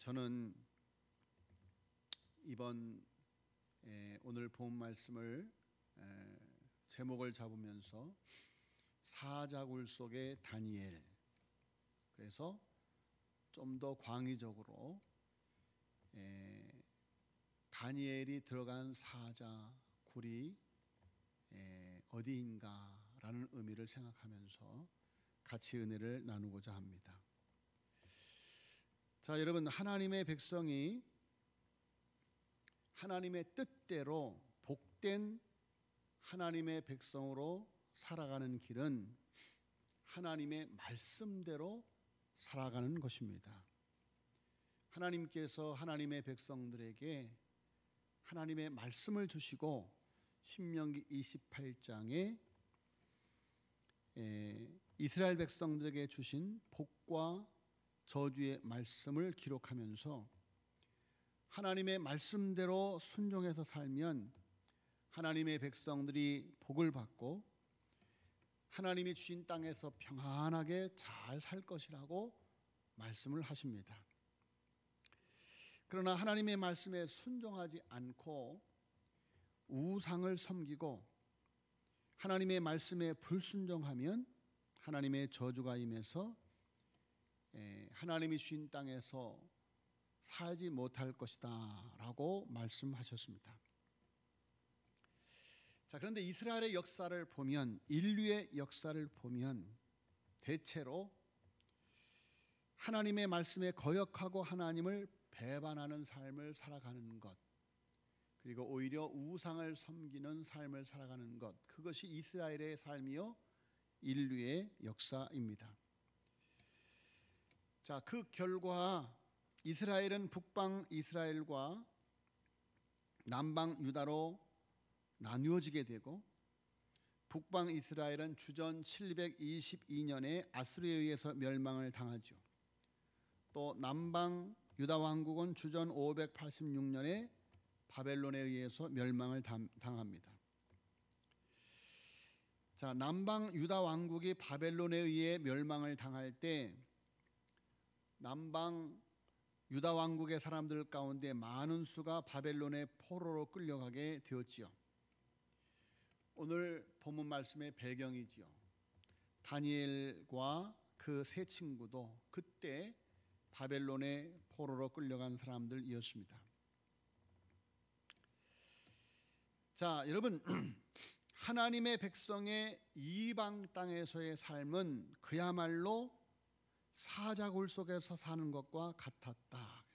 저는 이번 오늘 본 말씀을 제목을 잡으면서 사자굴 속의 다니엘, 그래서 좀 더 광의적으로 다니엘이 들어간 사자굴이 어디인가라는 의미를 생각하면서 같이 은혜를 나누고자 합니다. 자, 여러분, 하나님의 백성이 하나님의 뜻대로 복된 하나님의 백성으로 살아가는 길은 하나님의 말씀대로 살아가는 것입니다. 하나님께서 하나님의 백성들에게 하나님의 말씀을 주시고 신명기 28장에 이스라엘 백성들에게 주신 복과 저주의 말씀을 기록하면서 하나님의 말씀대로 순종해서 살면 하나님의 백성들이 복을 받고 하나님이 주신 땅에서 평안하게 잘 살 것이라고 말씀을 하십니다. 그러나 하나님의 말씀에 순종하지 않고 우상을 섬기고 하나님의 말씀에 불순종하면 하나님의 저주가 임해서 하나님이 주신 땅에서 살지 못할 것이다 라고 말씀하셨습니다. 자, 그런데 이스라엘의 역사를 보면, 인류의 역사를 보면 대체로 하나님의 말씀에 거역하고 하나님을 배반하는 삶을 살아가는 것, 그리고 오히려 우상을 섬기는 삶을 살아가는 것, 그것이 이스라엘의 삶이요 인류의 역사입니다. 자, 그 결과 이스라엘은 북방 이스라엘과 남방 유다로 나누어지게 되고, 북방 이스라엘은 주전 722년에 아수르에 의해서 멸망을 당하죠. 또 남방 유다 왕국은 주전 586년에 바벨론에 의해서 멸망을 당합니다. 자, 남방 유다 왕국이 바벨론에 의해 멸망을 당할 때 남방 유다 왕국의 사람들 가운데 많은 수가 바벨론의 포로로 끌려가게 되었지요. 오늘 본문 말씀의 배경이지요. 다니엘과 그 세 친구도 그때 바벨론의 포로로 끌려간 사람들이었습니다. 자, 여러분, 하나님의 백성의 이방 땅에서의 삶은 그야말로 사자굴 속에서 사는 것과 같았다.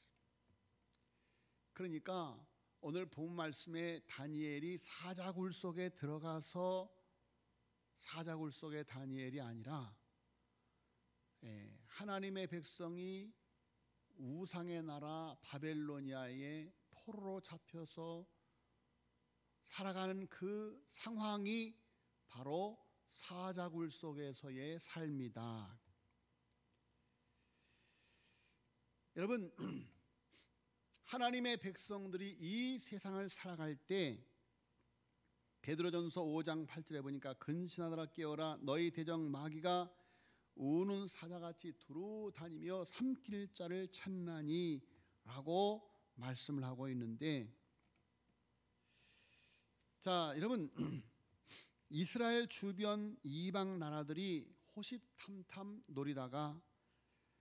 그러니까 오늘 본 말씀에 다니엘이 사자굴 속에 들어가서 사자굴 속의 다니엘이 아니라 하나님의 백성이 우상의 나라 바벨로니아의 포로로 잡혀서 살아가는 그 상황이 바로 사자굴 속에서의 삶이다. 여러분, 하나님의 백성들이 이 세상을 살아갈 때 베드로전서 5장 8절에 보니까 근신하더라 깨어라 너희 대적 마귀가 우는 사자같이 두루 다니며 삼킬 자를 찾나니 라고 말씀을 하고 있는데, 자, 여러분, 이스라엘 주변 이방 나라들이 호시탐탐 노리다가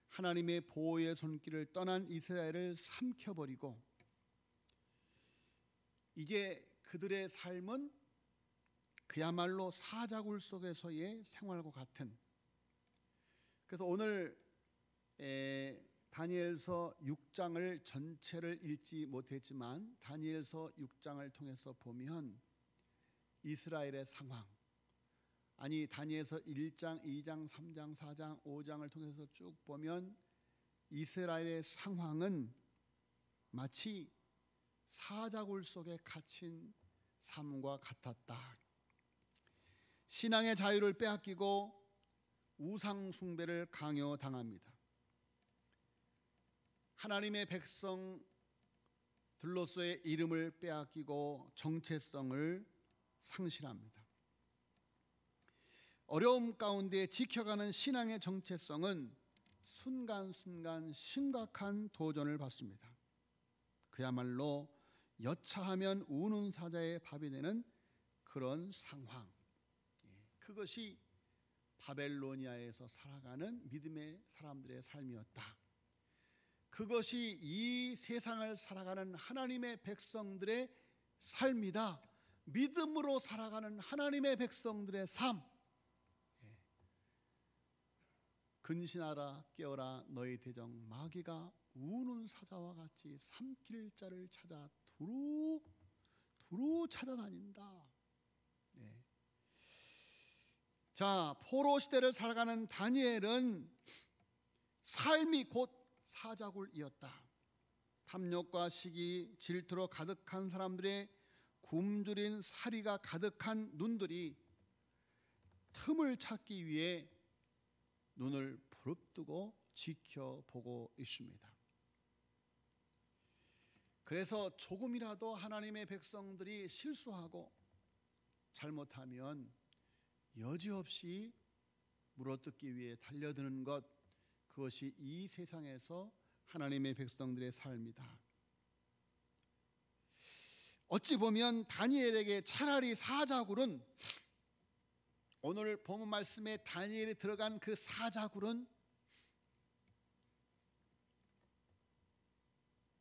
하나님의 보호의 손길을 떠난 이스라엘을 삼켜버리고, 이제 그들의 삶은 그야말로 사자굴 속에서의 생활과 같은, 그래서 오늘 다니엘서 6장을 전체를 읽지 못했지만 다니엘서 6장을 통해서 보면 이스라엘의 상황, 아니 다니엘서 1장, 2장, 3장, 4장, 5장을 통해서 쭉 보면 이스라엘의 상황은 마치 사자굴 속에 갇힌 삶과 같았다. 신앙의 자유를 빼앗기고 우상 숭배를 강요당합니다. 하나님의 백성들로서의 이름을 빼앗기고 정체성을 상실합니다. 어려움 가운데 지켜가는 신앙의 정체성은 순간순간 심각한 도전을 받습니다. 그야말로 여차하면 우는 사자의 밥이 되는 그런 상황, 그것이 바벨로니아에서 살아가는 믿음의 사람들의 삶이었다. 그것이 이 세상을 살아가는 하나님의 백성들의 삶이다. 믿음으로 살아가는 하나님의 백성들의 삶. 근신하라 깨어라 너희 대적 마귀가 우는 사자와 같이 삼킬 자를 찾아 두루 찾아다닌다. 자, 포로 시대를 살아가는 다니엘은 삶이 곧 사자굴이었다. 탐욕과 시기, 질투로 가득한 사람들의 굶주린 사리가 가득한 눈들이 틈을 찾기 위해 눈을 부릅뜨고 지켜보고 있습니다. 그래서 조금이라도 하나님의 백성들이 실수하고 잘못하면 여지없이 물어뜯기 위해 달려드는 것, 그것이 이 세상에서 하나님의 백성들의 삶이다. 어찌 보면 다니엘에게 차라리 사자굴은, 오늘 본문 말씀에 다니엘이 들어간 그 사자굴은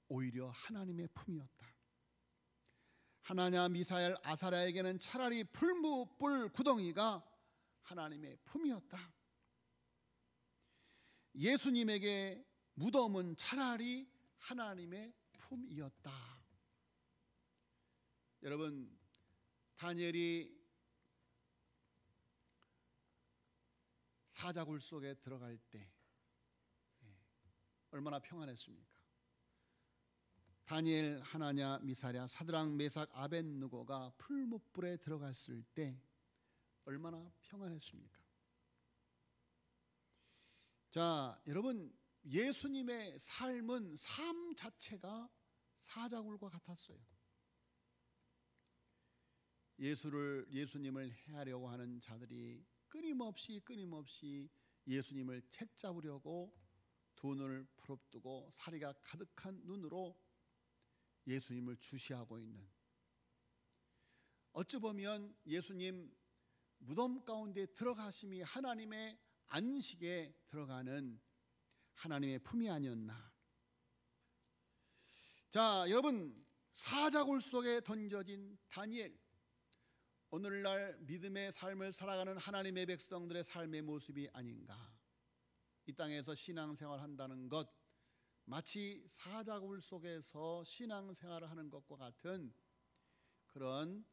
오히려 하나님의 품이었다. 하나냐, 미사엘, 아사랴에게는 차라리 풀무불 구덩이가 하나님의 품이었다. 예수님에게 무덤은 차라리 하나님의 품이었다. 여러분, 다니엘이 사자굴 속에 들어갈 때 얼마나 평안했습니까? 다니엘, 하나냐, 미사랴, 사드락, 메삭, 아벳느고가 풀무불에 들어갔을 때 얼마나 평안했습니까? 자, 여러분, 예수님의 삶은 삶 자체가 사자굴과 같았어요. 예수님을 해하려고 하는 자들이 끊임없이 예수님을 책잡으려고 두 눈을 부릅뜨고 사리가 가득한 눈으로 예수님을 주시하고 있는, 어찌 보면 예수님 무덤 가운데 들어가심이 하나님의 안식에 들어가는 하나님의 품이 아니었나. 자, 여러분, 사자굴 속에 던져진 다니엘, 오늘날 믿음의 삶을 살아가는 하나님의 백성들의 삶의 모습이 아닌가. 이 땅에서 신앙생활 한다는 것, 마치 사자굴 속에서 신앙생활을 하는 것과 같은 그런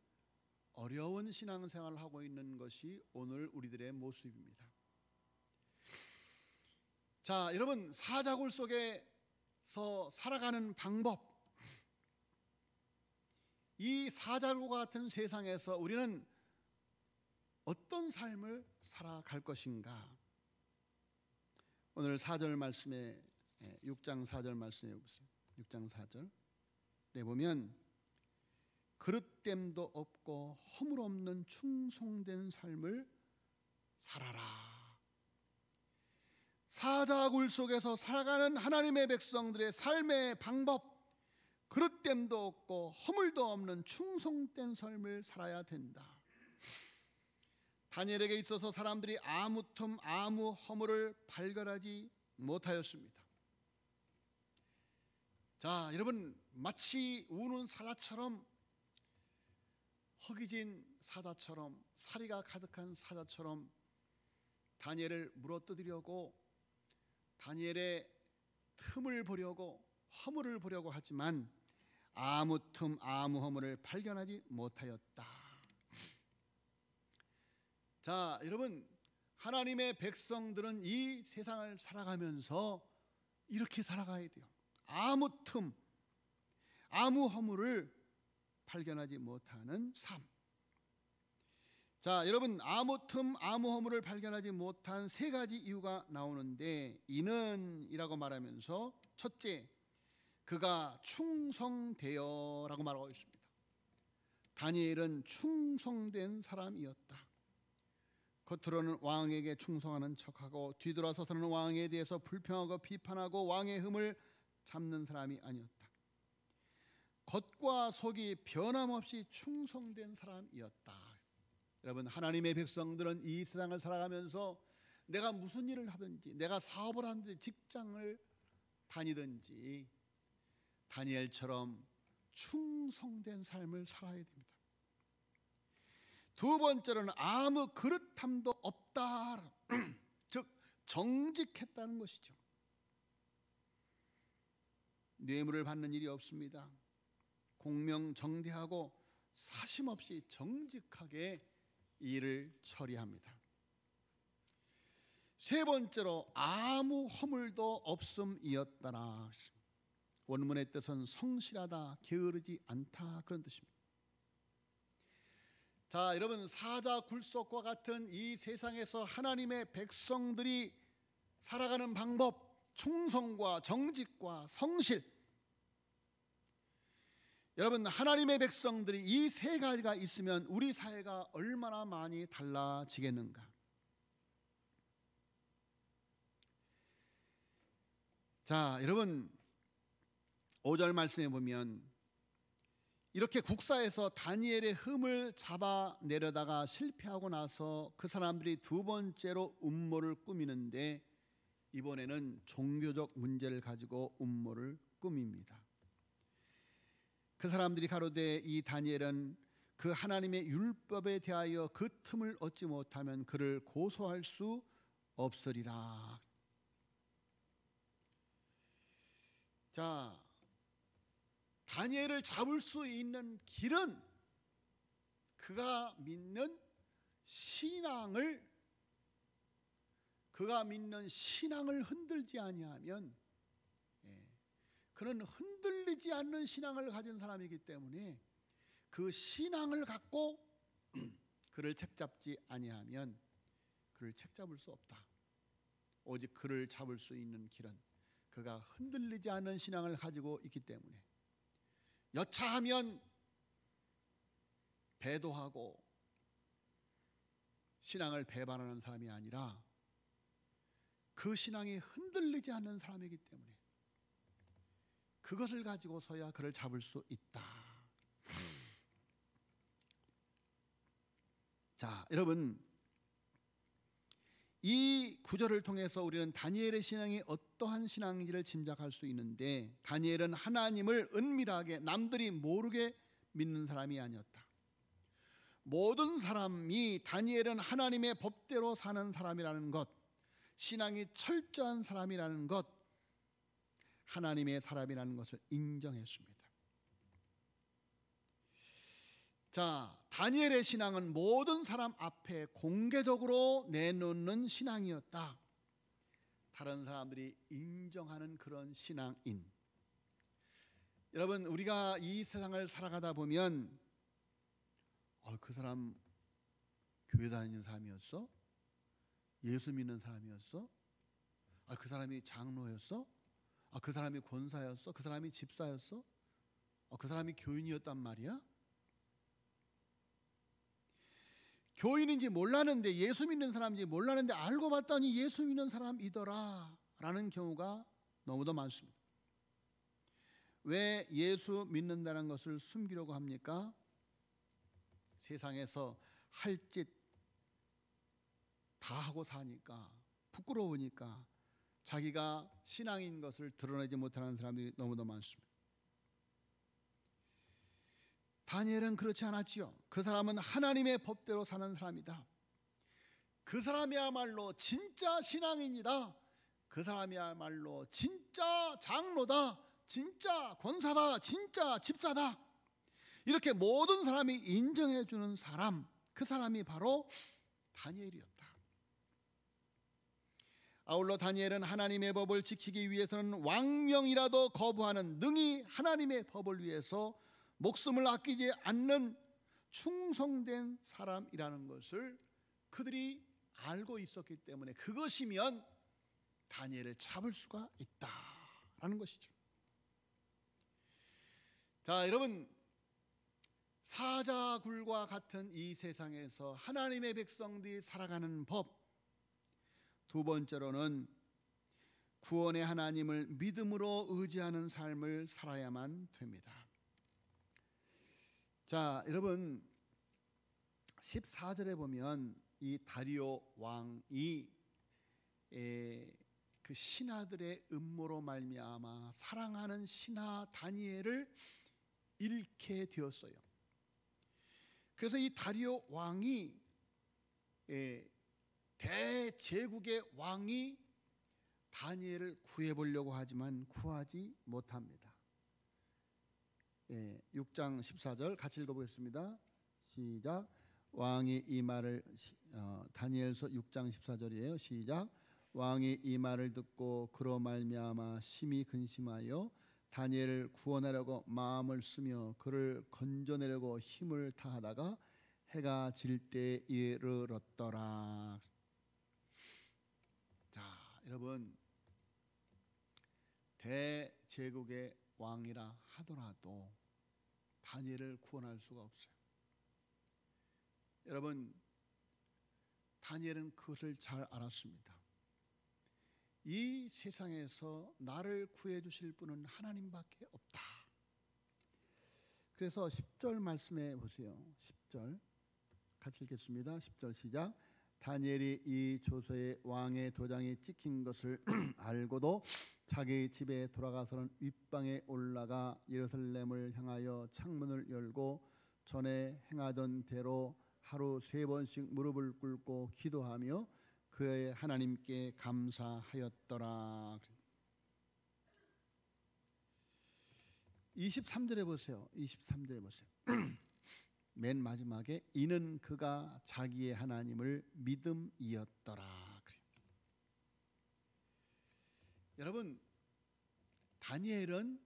어려운 신앙생활을 하고 있는 것이 오늘 우리들의 모습입니다. 자, 여러분, 사자굴 속에서 살아가는 방법, 이 사자굴과 같은 세상에서 우리는 어떤 삶을 살아갈 것인가? 오늘 4절 말씀에 6장 4절 말씀에 보세요. 6장 4절에 보면 그릇됨도 없고 허물 없는 충성된 삶을 살아라. 사자굴 속에서 살아가는 하나님의 백성들의 삶의 방법, 그릇됨도 없고 허물도 없는 충성된 삶을 살아야 된다. 다니엘에게 있어서 사람들이 아무 틈 아무 허물을 발견하지 못하였습니다. 자, 여러분, 마치 우는 사자처럼, 허기진 사자처럼, 사리가 가득한 사자처럼 다니엘을 물어뜯으려고, 다니엘의 틈을 보려고, 허물을 보려고 하지만 아무 틈 아무 허물을 발견하지 못하였다. 자, 여러분, 하나님의 백성들은 이 세상을 살아가면서 이렇게 살아가야 돼요. 아무 틈 아무 허물을 발견하지 못하는 삶. 자, 여러분, 아무 틈 아무 허물을 발견하지 못한 세 가지 이유가 나오는데, 이는 이라고 말하면서 첫째, 그가 충성되어 라고 말하고 있습니다. 다니엘은 충성된 사람이었다. 겉으로는 왕에게 충성하는 척하고 뒤돌아서서는 왕에 대해서 불평하고 비판하고 왕의 흠을 잡는 사람이 아니었다. 겉과 속이 변함없이 충성된 사람이었다. 여러분, 하나님의 백성들은 이 세상을 살아가면서 내가 무슨 일을 하든지, 내가 사업을 하든지, 직장을 다니든지 다니엘처럼 충성된 삶을 살아야 됩니다. 두 번째로는 아무 그릇함도 없다. 즉 정직했다는 것이죠. 뇌물을 받는 일이 없습니다. 공명정대하고 사심없이 정직하게 일을 처리합니다. 세 번째로 아무 허물도 없음이었더라. 원문의 뜻은 성실하다, 게으르지 않다, 그런 뜻입니다. 자, 여러분, 사자굴석과 같은 이 세상에서 하나님의 백성들이 살아가는 방법, 충성과 정직과 성실, 여러분, 하나님의 백성들이 이 세 가지가 있으면 우리 사회가 얼마나 많이 달라지겠는가. 자, 여러분, 5절 말씀에 보면 이렇게 국사에서 다니엘의 흠을 잡아내려다가 실패하고 나서 그 사람들이 두 번째로 음모를 꾸미는데, 이번에는 종교적 문제를 가지고 음모를 꾸밉니다. 그 사람들이 가로되 이 다니엘은 그 하나님의 율법에 대하여 그 틈을 얻지 못하면 그를 고소할 수 없으리라. 자, 다니엘을 잡을 수 있는 길은 그가 믿는 신앙을 흔들지 아니하면, 그는 흔들리지 않는 신앙을 가진 사람이기 때문에 그 신앙을 갖고 그를 책잡지 아니하면 그를 책잡을 수 없다. 오직 그를 잡을 수 있는 길은 그가 흔들리지 않는 신앙을 가지고 있기 때문에, 여차하면 배도하고 신앙을 배반하는 사람이 아니라 그 신앙이 흔들리지 않는 사람이기 때문에 그것을 가지고서야 그를 잡을 수 있다. 자, 여러분, 이 구절을 통해서 우리는 다니엘의 신앙이 어떠한 신앙인지를 짐작할 수 있는데, 다니엘은 하나님을 은밀하게 남들이 모르게 믿는 사람이 아니었다. 모든 사람이 다니엘은 하나님의 법대로 사는 사람이라는 것, 신앙이 철저한 사람이라는 것, 하나님의 사람이라는 것을 인정했습니다. 자, 다니엘의 신앙은 모든 사람 앞에 공개적으로 내놓는 신앙이었다. 다른 사람들이 인정하는 그런 신앙인. 여러분, 우리가 이 세상을 살아가다 보면 그 사람 교회 다니는 사람이었어? 예수 믿는 사람이었어? 그 사람이 장로였어? 그 사람이 권사였어? 그 사람이 집사였어? 그 사람이 교인이었단 말이야? 교인인지 몰랐는데, 예수 믿는 사람인지 몰랐는데 알고 봤더니 예수 믿는 사람이더라 라는 경우가 너무도 많습니다. 왜 예수 믿는다는 것을 숨기려고 합니까? 세상에서 할 짓 다 하고 사니까, 부끄러우니까 자기가 신앙인 것을 드러내지 못하는 사람들이 너무도 많습니다. 다니엘은 그렇지 않았지요. 그 사람은 하나님의 법대로 사는 사람이다. 그 사람이야말로 진짜 신앙인이다. 그 사람이야말로 진짜 장로다, 진짜 권사다, 진짜 집사다. 이렇게 모든 사람이 인정해 주는 사람, 그 사람이 바로 다니엘이었다. 아울러 다니엘은 하나님의 법을 지키기 위해서는 왕명이라도 거부하는 능히 하나님의 법을 위해서 목숨을 아끼지 않는 충성된 사람이라는 것을 그들이 알고 있었기 때문에 그것이면 다니엘을 잡을 수가 있다라는 것이죠. 자, 여러분, 사자굴과 같은 이 세상에서 하나님의 백성들이 살아가는 법, 두 번째로는 구원의 하나님을 믿음으로 의지하는 삶을 살아야만 됩니다. 자, 여러분 14절에 보면 이 다리오 왕이 그 신하들의 음모로 말미암아 사랑하는 신하 다니엘을 잃게 되었어요. 그래서 이 다리오 왕이 대제국의 왕이 다니엘을 구해보려고 하지만 구하지 못합니다. 6장 14절 같이 읽어보겠습니다. 시작. 왕이 이 말을 다니엘서 6장 14절이에요. 시작. 왕이 이 말을 듣고 그로 말미암아 심히 근심하여 다니엘을 구원하려고 마음을 쓰며 그를 건져내려고 힘을 다하다가 해가 질 때에 이르렀더라. 자, 여러분 대제국의 왕이라 하더라도 다니엘을 구원할 수가 없어요. 여러분 다니엘은 그것을 잘 알았습니다. 이 세상에서 나를 구해 주실 분은 하나님밖에 없다. 그래서 10절 말씀해 보세요. 10절 같이 읽겠습니다. 10절 시작. 다니엘이 이 조서에 왕의 도장이 찍힌 것을 알고도 자기 집에 돌아가서는 윗방에 올라가 예루살렘을 향하여 창문을 열고 전에 행하던 대로 하루 3번씩 무릎을 꿇고 기도하며 그의 하나님께 감사하였더라. 23절에 보세요. 23절에 보세요. 맨 마지막에 이는 그가 자기의 하나님을 믿음이었더라. 여러분 다니엘은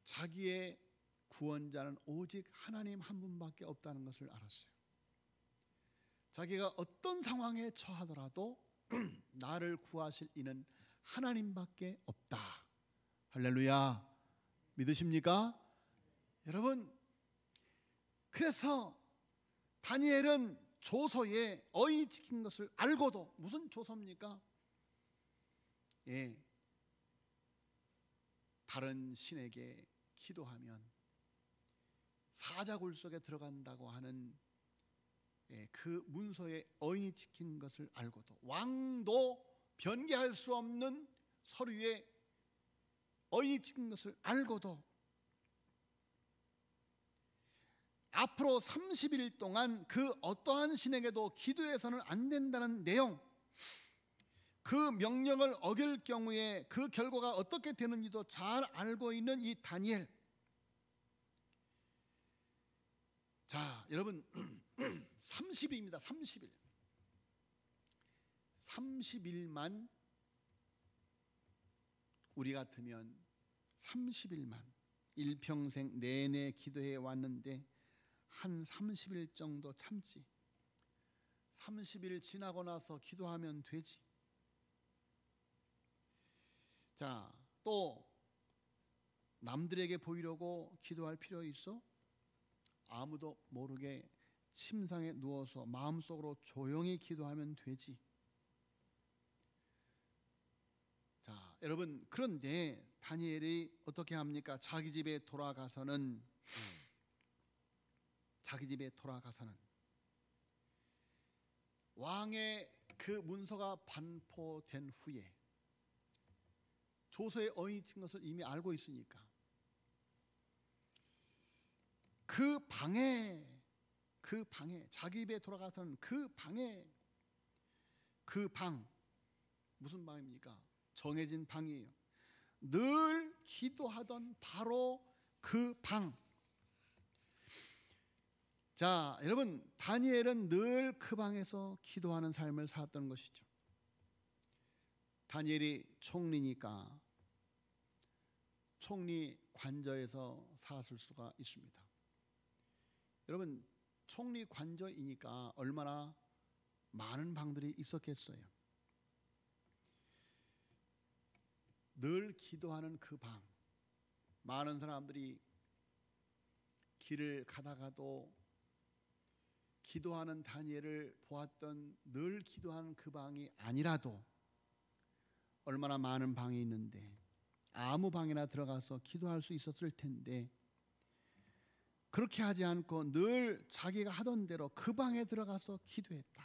자기의 구원자는 오직 하나님 한 분밖에 없다는 것을 알았어요. 자기가 어떤 상황에 처하더라도 나를 구하실 이는 하나님밖에 없다. 할렐루야. 믿으십니까? 여러분 그래서 다니엘은 조서에 어인이 찍힌 것을 알고도 무슨 조서입니까? 다른 신에게 기도하면 사자굴 속에 들어간다고 하는 그 문서에 어인이 찍힌 것을 알고도 왕도 변개할 수 없는 서류에 어인이 찍힌 것을 알고도 앞으로 30일 동안 그 어떠한 신에게도 기도해서는 안 된다는 내용, 그 명령을 어길 경우에 그 결과가 어떻게 되는지도 잘 알고 있는 이 다니엘. 자, 여러분 30일입니다. 30일. 30일만 우리 같으면 30일만 일평생 내내 기도해 왔는데 한 30일 정도 참지. 30일 지나고 나서 기도하면 되지. 자, 또 남들에게 보이려고 기도할 필요 있어? 아무도 모르게 침상에 누워서 마음속으로 조용히 기도하면 되지. 자, 여러분 그런데 다니엘이 어떻게 합니까? 자기 집에 돌아가서는 왕의 그 문서가 반포된 후에 조서에 어인이 찍힌 것을 이미 알고 있으니까 그 방에 자기 집에 돌아가서는 그 방 무슨 방입니까? 정해진 방이에요. 늘 기도하던 바로 그 방. 자, 여러분 다니엘은 늘 그 방에서 기도하는 삶을 살았던 것이죠. 다니엘이 총리니까 총리 관저에서 살았을 수가 있습니다. 여러분 총리 관저이니까 얼마나 많은 방들이 있었겠어요. 늘 기도하는 그 방, 많은 사람들이 길을 가다가도 기도하는 다니엘을 보았던, 늘 기도하는 그 방이 아니라도 얼마나 많은 방이 있는데 아무 방이나 들어가서 기도할 수 있었을 텐데, 그렇게 하지 않고 늘 자기가 하던 대로 그 방에 들어가서 기도했다.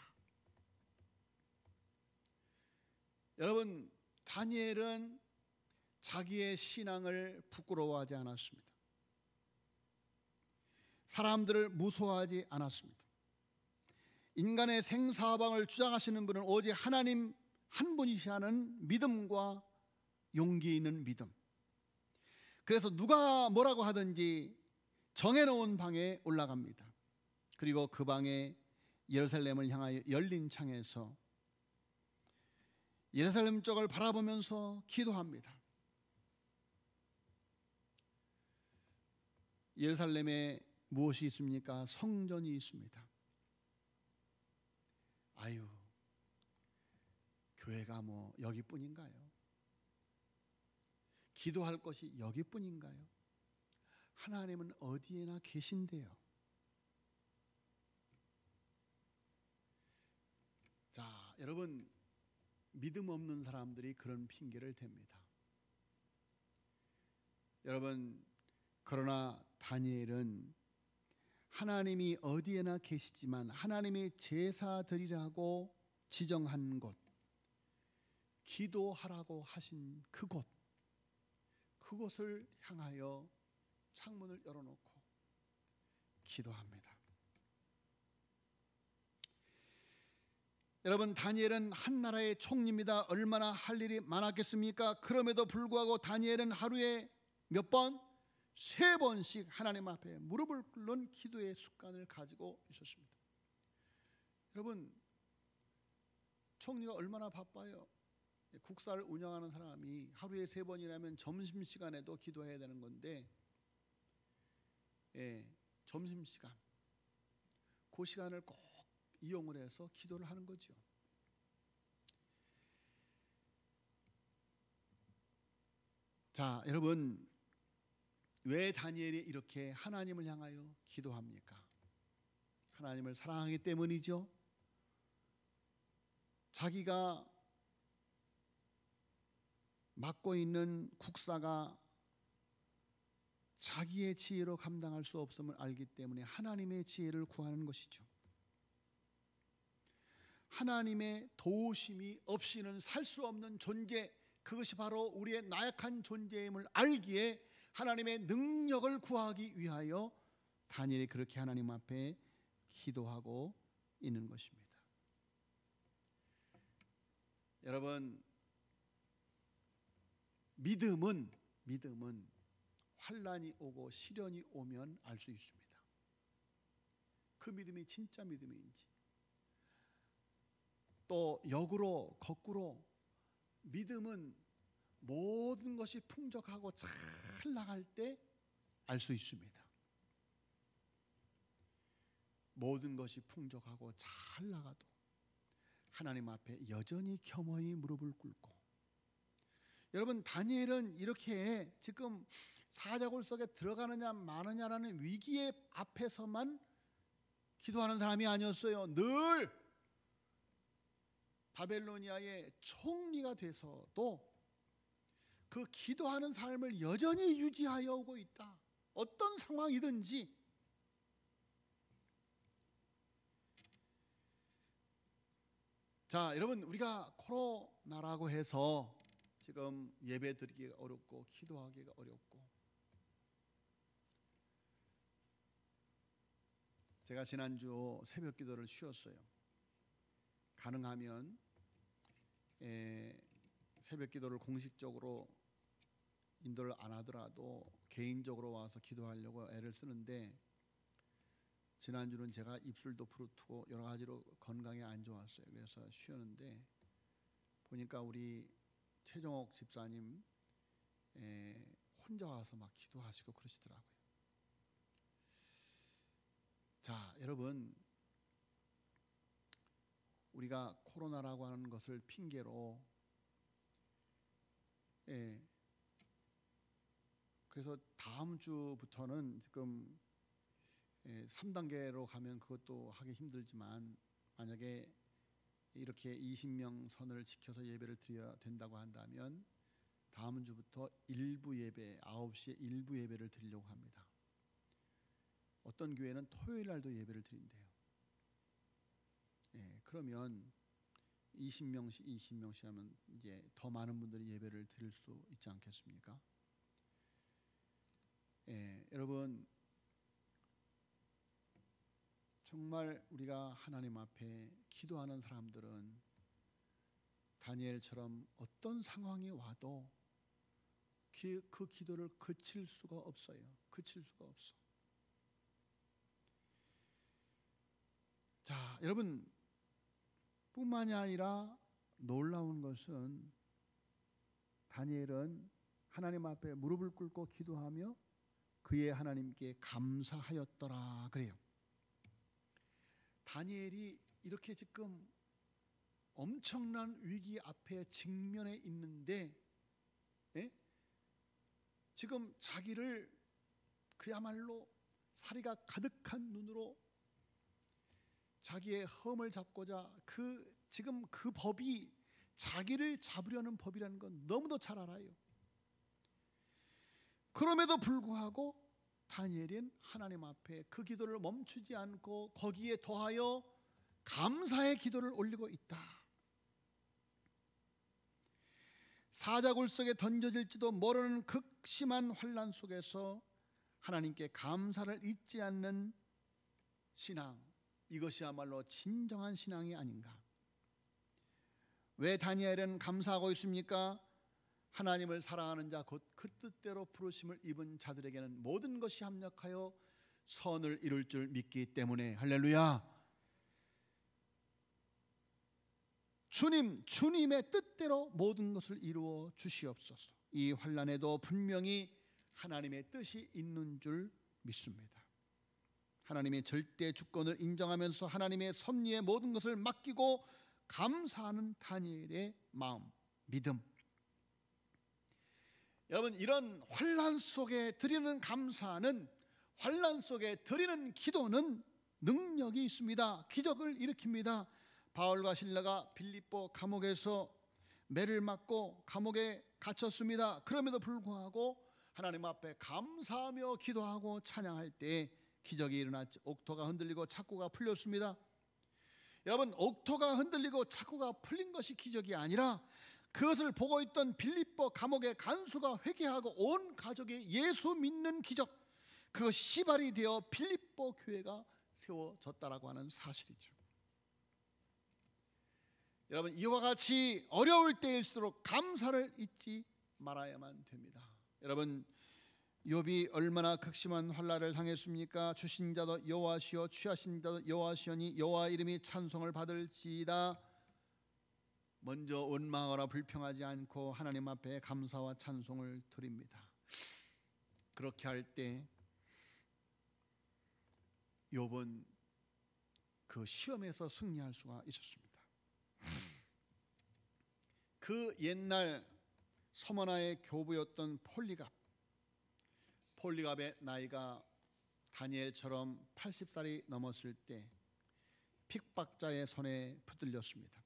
여러분, 다니엘은 자기의 신앙을 부끄러워하지 않았습니다. 사람들을 무서워하지 않았습니다. 인간의 생사방을 주장하시는 분은 오직 하나님 한 분이시라는 믿음과 용기 있는 믿음. 그래서 누가 뭐라고 하든지 정해놓은 방에 올라갑니다. 그리고 그 방에 예루살렘을 향하여 열린 창에서 예루살렘 쪽을 바라보면서 기도합니다. 예루살렘에 무엇이 있습니까? 성전이 있습니다. 아유, 교회가 뭐 여기뿐인가요? 기도할 것이 여기뿐인가요? 하나님은 어디에나 계신데요. 자, 여러분, 믿음 없는 사람들이 그런 핑계를 댑니다. 여러분, 그러나 다니엘은 하나님이 어디에나 계시지만 하나님의 제사드리라고 지정한 곳, 기도하라고 하신 그곳을 향하여 창문을 열어놓고 기도합니다. 여러분, 다니엘은 한 나라의 총리입니다. 얼마나 할 일이 많았겠습니까? 그럼에도 불구하고 다니엘은 하루에 몇 번? 3번씩 하나님 앞에 무릎을 꿇는 기도의 습관을 가지고 있었습니다. 여러분, 총리가 얼마나 바빠요? 국사를 운영하는 사람이 하루에 3번이라면 점심시간에도 기도해야 되는 건데, 점심시간, 그 시간을 꼭 이용을 해서 기도를 하는 거죠. 자, 여러분, 왜 다니엘이 이렇게 하나님을 향하여 기도합니까? 하나님을 사랑하기 때문이죠. 자기가 맡고 있는 국사가 자기의 지혜로 감당할 수 없음을 알기 때문에 하나님의 지혜를 구하는 것이죠. 하나님의 도우심이 없이는 살 수 없는 존재, 그것이 바로 우리의 나약한 존재임을 알기에 하나님의 능력을 구하기 위하여 다니엘이 그렇게 하나님 앞에 기도하고 있는 것입니다. 여러분, 믿음은 환난이 오고 시련이 오면 알 수 있습니다. 그 믿음이 진짜 믿음인지. 또 역으로 거꾸로 믿음은 모든 것이 풍족하고 잘 나갈 때 알 수 있습니다. 모든 것이 풍족하고 잘 나가도 하나님 앞에 여전히 겸허히 무릎을 꿇고, 여러분, 다니엘은 이렇게 지금 사자굴 속에 들어가느냐 마느냐라는 위기의 앞에서만 기도하는 사람이 아니었어요. 늘 바벨로니아의 총리가 돼서도 그 기도하는 삶을 여전히 유지하여 오고 있다. 어떤 상황이든지. 자, 여러분, 우리가 코로나라고 해서 지금 예배 드리기가 어렵고 기도하기가 어렵고, 제가 지난주 새벽 기도를 쉬었어요. 가능하면 새벽 기도를 공식적으로 인도를 안 하더라도 개인적으로 와서 기도하려고 애를 쓰는데, 지난주는 제가 입술도 부르트고 여러 가지로 건강이 안 좋았어요. 그래서 쉬었는데 보니까 우리 최정옥 집사님 혼자 와서 막 기도하시고 그러시더라고요. 자, 여러분, 우리가 코로나라고 하는 것을 핑계로 그래서 다음 주부터는 지금 3단계로 가면 그것도 하기 힘들지만 만약에 이렇게 20명 선을 지켜서 예배를 드려야 된다고 한다면 다음 주부터 일부 예배 9시에 일부 예배를 드리려고 합니다. 어떤 교회는 토요일 날도 예배를 드린대요. 그러면 20명씩 하면 이제 더 많은 분들이 예배를 드릴 수 있지 않겠습니까? 여러분 정말 우리가 하나님 앞에 기도하는 사람들은 다니엘처럼 어떤 상황이 와도 그 기도를 그칠 수가 없어요. 그칠 수가 없어. 자, 여러분 뿐만이 아니라 놀라운 것은 다니엘은 하나님 앞에 무릎을 꿇고 기도하며 그의 하나님께 감사하였더라 그래요. 다니엘이 이렇게 지금 엄청난 위기 앞에 직면해 있는데 지금 자기를 그야말로 사리가 가득한 눈으로 자기의 험을 잡고자 지금 그 법이 자기를 잡으려는 법이라는 건 너무도 잘 알아요. 그럼에도 불구하고 다니엘은 하나님 앞에 그 기도를 멈추지 않고 거기에 더하여 감사의 기도를 올리고 있다. 사자굴 속에 던져질지도 모르는 극심한 환난 속에서 하나님께 감사를 잊지 않는 신앙, 이것이야말로 진정한 신앙이 아닌가. 왜 다니엘은 감사하고 있습니까? 하나님을 사랑하는 자 곧 그 뜻대로 부르심을 입은 자들에게는 모든 것이 합력하여 선을 이룰 줄 믿기 때문에. 할렐루야. 주님의 뜻대로 모든 것을 이루어 주시옵소서. 이 환난에도 분명히 하나님의 뜻이 있는 줄 믿습니다. 하나님의 절대 주권을 인정하면서 하나님의 섭리에 모든 것을 맡기고 감사하는 다니엘의 마음, 믿음. 여러분, 이런 환난 속에 드리는 감사는, 환난 속에 드리는 기도는 능력이 있습니다. 기적을 일으킵니다. 바울과 실라가 빌립보 감옥에서 매를 맞고 감옥에 갇혔습니다. 그럼에도 불구하고 하나님 앞에 감사하며 기도하고 찬양할 때 기적이 일어났죠. 옥토가 흔들리고 착고가 풀렸습니다. 여러분, 옥토가 흔들리고 착고가 풀린 것이 기적이 아니라 그것을 보고 있던 빌립보 감옥의 간수가 회개하고 온 가족이 예수 믿는 기적, 그것이 시발이 되어 빌립보 교회가 세워졌다라고 하는 사실이죠. 여러분, 이와 같이 어려울 때일수록 감사를 잊지 말아야만 됩니다. 여러분, 욥이 얼마나 극심한 환난을 당했습니까? 주신 자도 여호와시요 취하신 자도 여호와시오니 여호와 이름이 찬송을 받을지이다. 먼저 원망하거나 불평하지 않고 하나님 앞에 감사와 찬송을 드립니다. 그렇게 할 때 욥은 그 시험에서 승리할 수가 있었습니다. 그 옛날 서머나의 교부였던 폴리갑의 나이가 다니엘처럼 80살이 넘었을 때 핍박자의 손에 붙들렸습니다.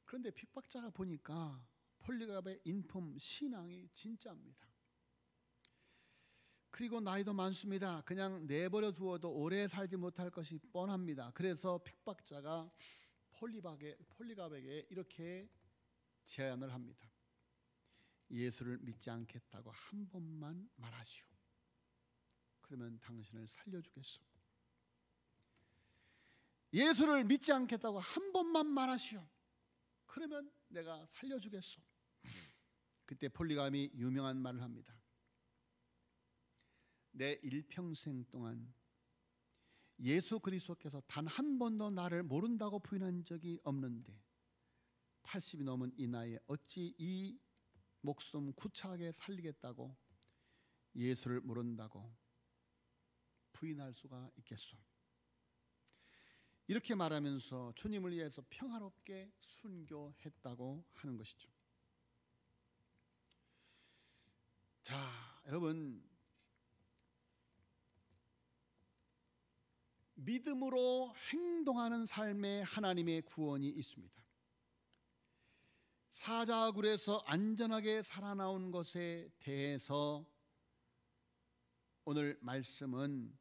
그런데 핍박자가 보니까 폴리갑의 인품 신앙이 진짜입니다. 그리고 나이도 많습니다. 그냥 내버려 두어도 오래 살지 못할 것이 뻔합니다. 그래서 핍박자가 폴리갑에게 이렇게 제안을 합니다. 예수를 믿지 않겠다고 한 번만 말하시오. 그러면 당신을 살려주겠소. 예수를 믿지 않겠다고 한 번만 말하시오. 그러면 내가 살려주겠소. 그때 폴리갑이 유명한 말을 합니다. 내 일평생 동안 예수 그리스도께서 단 한 번도 나를 모른다고 부인한 적이 없는데 80이 넘은 이 나이에 어찌 이 목숨 구차하게 살리겠다고 예수를 모른다고 부인할 수가 있겠소. 이렇게 말하면서 주님을 위해서 평화롭게 순교했다고 하는 것이죠. 자, 여러분, 믿음으로 행동하는 삶에 하나님의 구원이 있습니다. 사자굴에서 안전하게 살아나온 것에 대해서 오늘 말씀은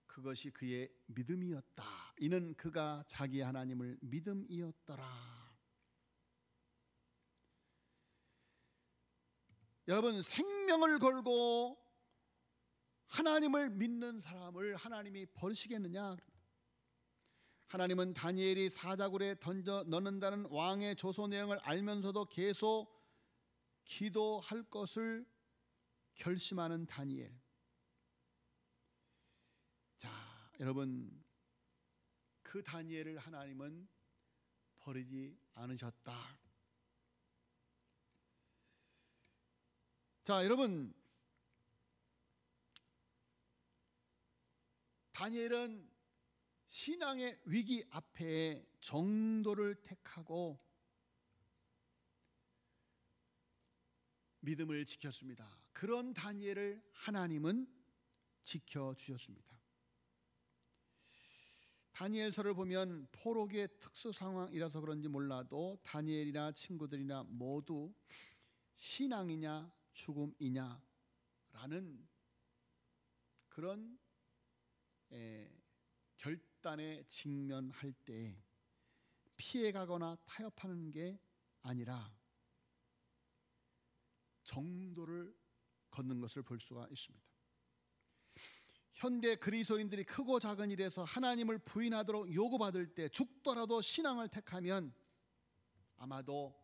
그것이 그의 믿음이었다. 이는 그가 자기 하나님을 믿음이었더라. 여러분, 생명을 걸고 하나님을 믿는 사람을 하나님이 버리시겠느냐? 하나님은 다니엘이 사자굴에 던져 넣는다는 왕의 조서 내용을 알면서도 계속 기도할 것을 결심하는 다니엘. 자, 여러분, 그 다니엘을 하나님은 버리지 않으셨다. 자, 여러분, 다니엘은 신앙의 위기 앞에 정도를 택하고 믿음을 지켰습니다. 그런 다니엘을 하나님은 지켜주셨습니다. 다니엘서를 보면 포로기의 특수 상황이라서 그런지 몰라도 다니엘이나 친구들이나 모두 신앙이냐 죽음이냐 라는 그런 결단에 직면할 때 피해가거나 타협하는 게 아니라 정도를 걷는 것을 볼 수가 있습니다. 현대 그리스도인들이 크고 작은 일에서 하나님을 부인하도록 요구받을 때 죽더라도 신앙을 택하면 아마도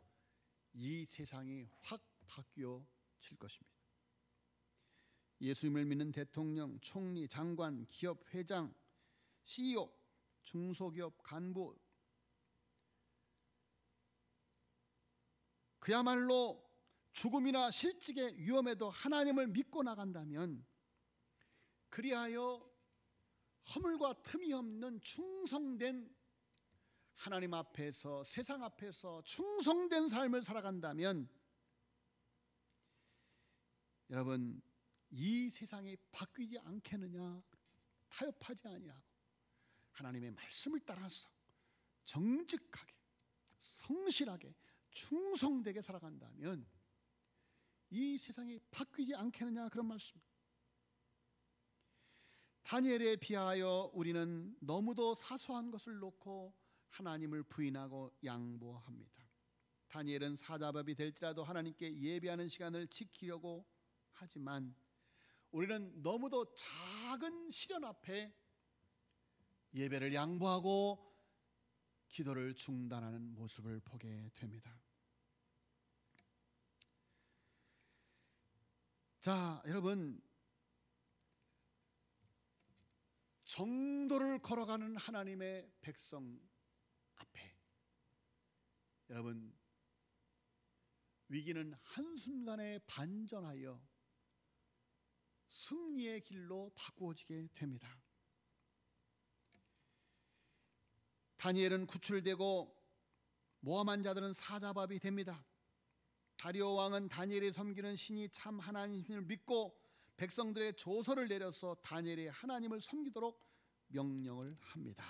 이 세상이 확 바뀌어질 것입니다. 예수님을 믿는 대통령, 총리, 장관, 기업 회장, CEO, 중소기업 간부, 그야말로 죽음이나 실직의 위험에도 하나님을 믿고 나간다면 그리하여 허물과 틈이 없는 충성된 하나님 앞에서, 세상 앞에서 충성된 삶을 살아간다면 여러분, 이 세상이 바뀌지 않겠느냐? 타협하지 아니하고 하나님의 말씀을 따라서 정직하게, 성실하게, 충성되게 살아간다면 이 세상이 바뀌지 않겠느냐? 그런 말씀입니다. 다니엘에 비하여 우리는 너무도 사소한 것을 놓고 하나님을 부인하고 양보합니다. 다니엘은 사자밥이 될지라도 하나님께 예배하는 시간을 지키려고 하지만 우리는 너무도 작은 시련 앞에 예배를 양보하고 기도를 중단하는 모습을 보게 됩니다. 자, 여러분, 정도를 걸어가는 하나님의 백성 앞에 여러분, 위기는 한순간에 반전하여 승리의 길로 바꾸어지게 됩니다. 다니엘은 구출되고 모함한 자들은 사자밥이 됩니다. 다리오 왕은 다니엘이 섬기는 신이 참 하나님을 믿고 백성들의 조서를 내려서 다니엘이 하나님을 섬기도록 명령을 합니다.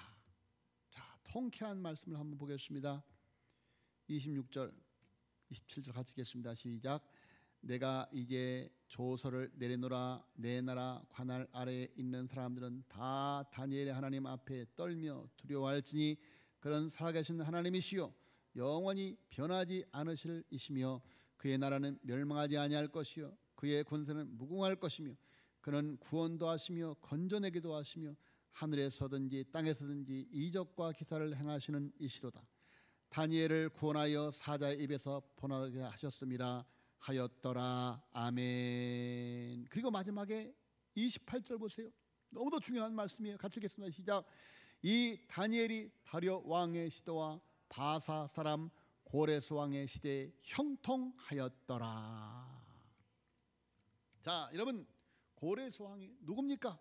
자, 통쾌한 말씀을 한번 보겠습니다. 26절, 27절 같이 읽겠습니다. 시작. 내가 이제 조서를 내려놓으라. 내 나라 관할 아래에 있는 사람들은 다 다니엘의 하나님 앞에 떨며 두려워할지니 그런 살아계신 하나님이시요 영원히 변하지 않으실 이시며 그의 나라는 멸망하지 아니할 것이요 그의 권세는 무궁할 것이며 그는 구원도 하시며 건져내기도 하시며 하늘에서든지 땅에서든지 이적과 기사를 행하시는 이시로다. 다니엘을 구원하여 사자의 입에서 번하게 하셨음이라 하였더라. 아멘. 그리고 마지막에 28절 보세요. 너무도 중요한 말씀이에요. 같이 읽겠습니다. 시작. 이 다니엘이 다리오 왕의 시대와 바사 사람 고레스 왕의 시대에 형통하였더라. 자, 여러분, 고레스 왕이 누굽니까?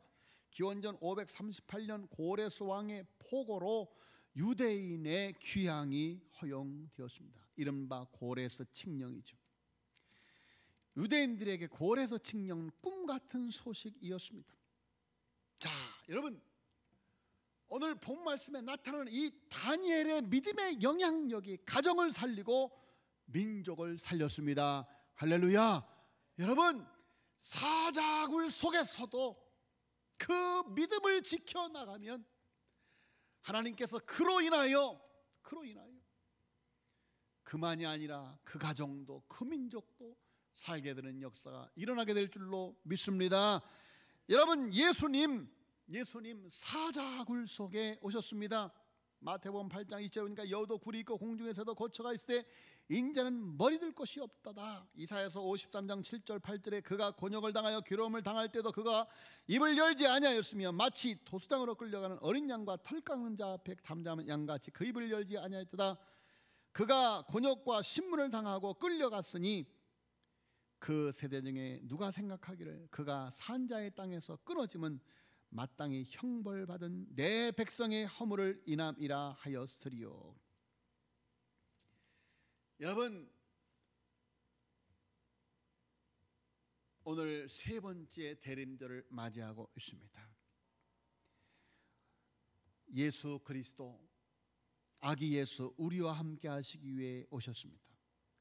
기원전 538년 고레스 왕의 포고로 유대인의 귀향이 허용되었습니다. 이른바 고레스 칙령이죠. 유대인들에게 고레스 칙령은 꿈같은 소식이었습니다. 자, 여러분, 오늘 본 말씀에 나타나는 이 다니엘의 믿음의 영향력이 가정을 살리고 민족을 살렸습니다. 할렐루야. 여러분, 사자굴 속에서도 그 믿음을 지켜나가면 하나님께서 그로 인하여 그만이 아니라 그 가정도 그 민족도 살게 되는 역사가 일어나게 될 줄로 믿습니다. 여러분, 예수님 사자굴 속에 오셨습니다. 마태복음 8장 2절에 보니까 여도 굴이 있고 공중에서도 거처가 있으되 인자는 머리 들 곳이 없다다. 이사야서 53장 7절 8절에 그가 곤욕을 당하여 괴로움을 당할 때도 그가 입을 열지 아니하였으며 마치 도수장으로 끌려가는 어린 양과 털 깎는 자 앞에 잠잠한 양같이 그 입을 열지 아니하였다. 그가 곤욕과 신문을 당하고 끌려갔으니 그 세대 중에 누가 생각하기를 그가 산자의 땅에서 끊어짐은 마땅히 형벌받은 내 백성의 허물을 인함이라 하였으리요. 여러분, 오늘 세 번째 대림절을 맞이하고 있습니다. 예수 그리스도 아기 예수 우리와 함께 하시기 위해 오셨습니다.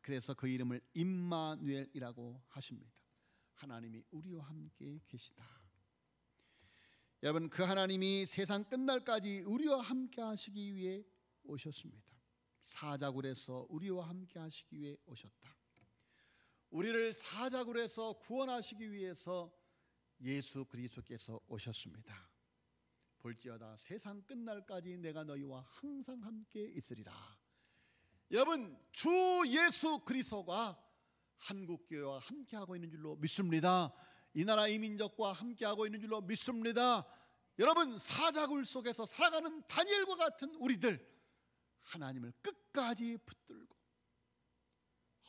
그래서 그 이름을 임마누엘이라고 하십니다. 하나님이 우리와 함께 계시다. 여러분, 그 하나님이 세상 끝날까지 우리와 함께 하시기 위해 오셨습니다. 사자굴에서 우리와 함께 하시기 위해 오셨다. 우리를 사자굴에서 구원하시기 위해서 예수 그리스도께서 오셨습니다. 볼지어다 세상 끝날까지 내가 너희와 항상 함께 있으리라. 여러분, 주 예수 그리스도가 한국교회와 함께하고 있는 줄로 믿습니다. 이 나라 이 민족과 함께하고 있는 줄로 믿습니다. 여러분, 사자굴 속에서 살아가는 다니엘과 같은 우리들, 하나님을 끝까지 붙들고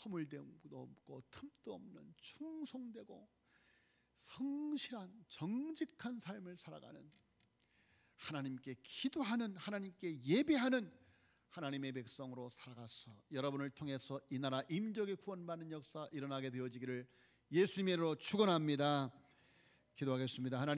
허물됨도 없고 틈도 없는 충성되고 성실한 정직한 삶을 살아가는, 하나님께 기도하는, 하나님께 예배하는 하나님의 백성으로 살아가서 여러분을 통해서 이 나라 임족의 구원받는 역사 일어나게 되어지기를 예수님의 이름으로 축원합니다. 기도하겠습니다. 하나님,